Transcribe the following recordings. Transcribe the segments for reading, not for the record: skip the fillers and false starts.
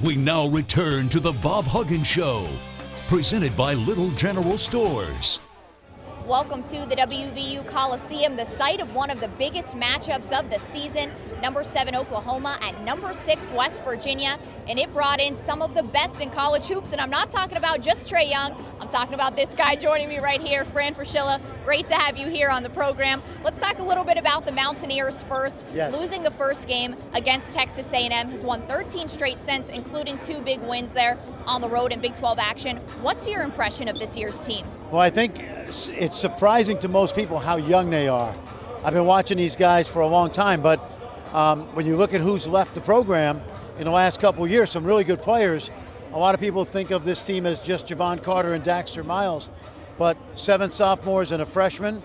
We now return to the Bob Huggins Show, presented by Little General Stores. Welcome to the WVU Coliseum, the site of one of the biggest matchups of the season. Number 7 Oklahoma and number 6 West Virginia, and it brought in some of the best in college hoops, and I'm not talking about just Trae Young. I'm talking about this guy joining me right here, Fran Fraschilla. Great to have you here on the program. Let's talk a little bit about the Mountaineers first. Yes. Losing the first game against Texas A&M, has won 13 straight since, including 2 big wins there on the road in Big 12 action. What's your impression of this year's team? Well, I think it's surprising to most people how young they are. I've been watching these guys for a long time, but when you look at who's left the program in the last couple of years, some really good players. A lot of people think of this team as just Javon Carter and Daxter Miles, but 7 sophomores and a freshman.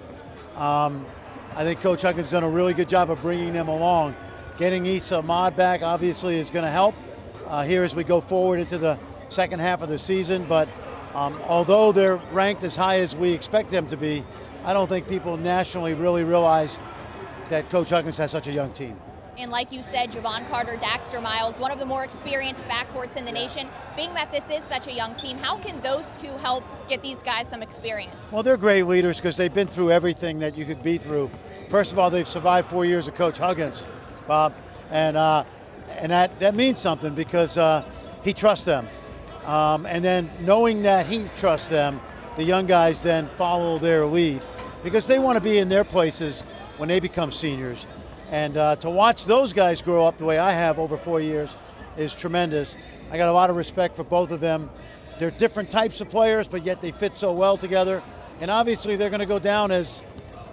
I think Coach Huggins has done a really good job of bringing them along. Getting Issa Ahmad back obviously is going to help here as we go forward into the second half of the season, but although they're ranked as high as we expect them to be, I don't think people nationally really realize that Coach Huggins has such a young team. And like you said, Javon Carter, Daxter Miles, one of the more experienced backcourts in the nation. Being that this is such a young team, how can those two help get these guys some experience? Well, they're great leaders because they've been through everything that you could be through. First of all, they've survived 4 years of Coach Huggins, Bob, and that means something because he trusts them. And then knowing that he trusts them, the young guys then follow their lead because they want to be in their places when they become seniors. And to watch those guys grow up the way I have over 4 years is tremendous. I got a lot of respect for both of them. They're different types of players, but yet they fit so well together. And obviously they're going to go down as,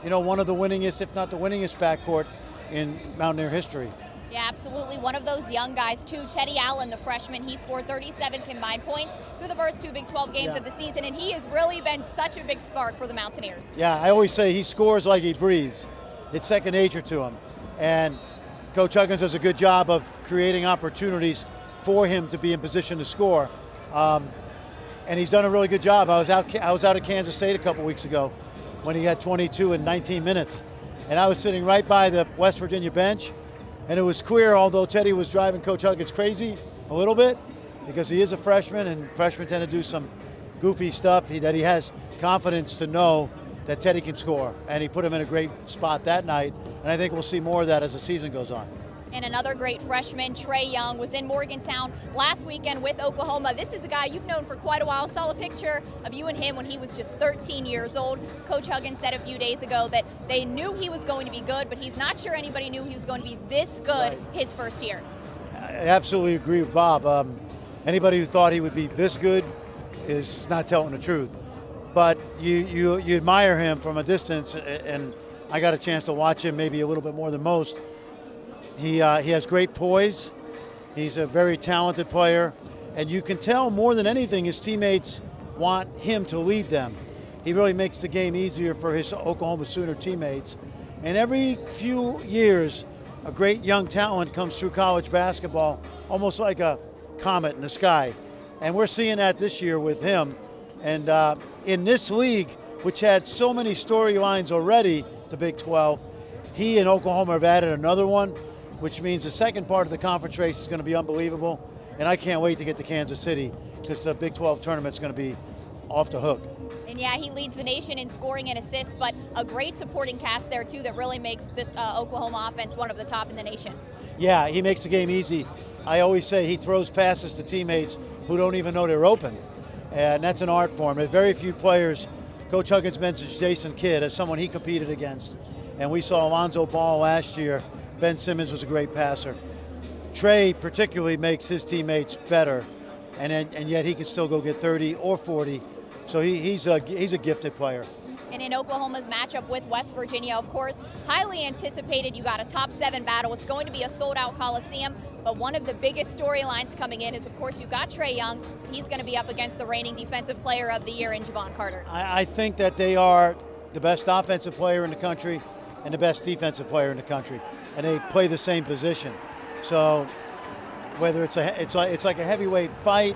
you know, one of the winningest, if not the winningest backcourt in Mountaineer history. Yeah, absolutely. One of those young guys, too. Teddy Allen, the freshman, he scored 37 combined points through the first 2 Big 12 games of the season, and he has really been such a big spark for the Mountaineers. Yeah, I always say he scores like he breathes. It's second nature to him. And Coach Huggins does a good job of creating opportunities for him to be in position to score. And he's done a really good job. I was out at Kansas State a couple weeks ago when he had 22 in 19 minutes. And I was sitting right by the West Virginia bench. And it was clear, although Teddy was driving Coach Huggins crazy a little bit, because he is a freshman and freshmen tend to do some goofy stuff, that he has confidence to know that Teddy can score. And he put him in a great spot that night. And I think we'll see more of that as the season goes on. And another great freshman, Trae Young, was in Morgantown last weekend with Oklahoma. This is a guy you've known for quite a while. Saw a picture of you and him when he was just 13 years old. Coach Huggins said a few days ago that they knew he was going to be good, but he's not sure anybody knew he was going to be this good his first year. I absolutely agree with Bob. Anybody who thought he would be this good is not telling the truth. But you admire him from a distance, and I got a chance to watch him maybe a little bit more than most. He has great poise. He's a very talented player, and you can tell more than anything his teammates want him to lead them. He really makes the game easier for his Oklahoma Sooner teammates. And every few years, a great young talent comes through college basketball, almost like a comet in the sky. And we're seeing that this year with him. And in this league, which had so many storylines already, the Big 12, he and Oklahoma have added another one, which means the second part of the conference race is going to be unbelievable. And I can't wait to get to Kansas City because the Big 12 tournament's going to be off the hook. And yeah, he leads the nation in scoring and assists, but a great supporting cast there too that really makes this Oklahoma offense one of the top in the nation. Yeah, he makes the game easy. I always say he throws passes to teammates who don't even know they're open. And that's an art for him. There's very few players. Coach Huggins mentions Jason Kidd as someone he competed against. And we saw Alonzo Ball last year. Ben Simmons was a great passer. Trae particularly makes his teammates better, and yet he can still go get 30 or 40. So he's a gifted player. And in Oklahoma's matchup with West Virginia, of course, highly anticipated. You got a top 7 battle. It's going to be a sold-out Coliseum. But one of the biggest storylines coming in is, of course, you got Trae Young. He's going to be up against the reigning Defensive Player of the Year in Javon Carter. I think that they are the best offensive player in the country and the best defensive player in the country, and they play the same position. So whether it's like a heavyweight fight,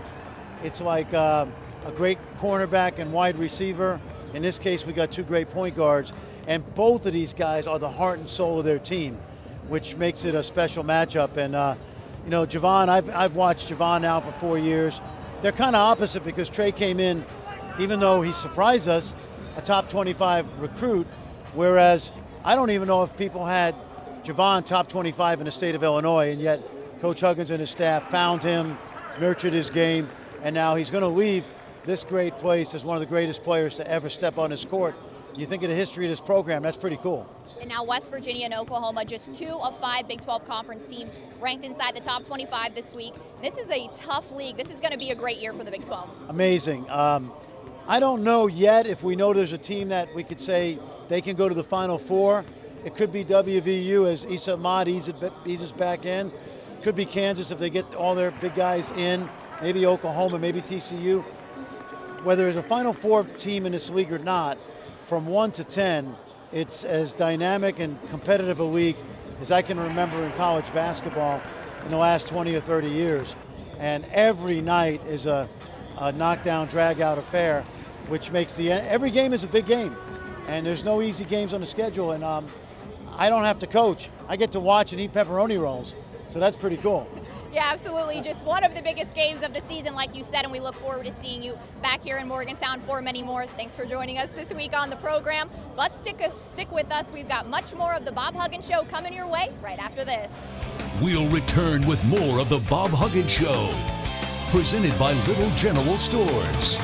it's like a great cornerback and wide receiver. In this case, we got 2 great point guards, and both of these guys are the heart and soul of their team, which makes it a special matchup. And You know, Javon, I've watched Javon now for 4 years. They're kind of opposite because Trey came in, even though he surprised us, a top 25 recruit, whereas I don't even know if people had Javon top 25 in the state of Illinois, and yet Coach Huggins and his staff found him, nurtured his game, and now he's going to leave this great place as one of the greatest players to ever step on his court. You think of the history of this program, that's pretty cool. And now West Virginia and Oklahoma, just 2 of 5 Big 12 conference teams ranked inside the top 25 this week. This is a tough league. This is going to be a great year for the Big 12. Amazing. I don't know yet if we know there's a team that we could say they can go to the Final Four. It could be WVU as Issa Ahmad eases back in. Could be Kansas if they get all their big guys in. Maybe Oklahoma, maybe TCU. Whether there's a Final Four team in this league or not, from 1 to 10, it's as dynamic and competitive a league as I can remember in college basketball in the last 20 or 30 years. And every night is a knockdown, drag-out affair, which makes every game is a big game. And there's no easy games on the schedule, and I don't have to coach. I get to watch and eat pepperoni rolls, so that's pretty cool. Yeah, absolutely. Just one of the biggest games of the season, like you said, and we look forward to seeing you back here in Morgantown for many more. Thanks for joining us this week on the program. But stick with us. We've got much more of the Bob Huggins Show coming your way right after this. We'll return with more of the Bob Huggins Show, presented by Little General Stores.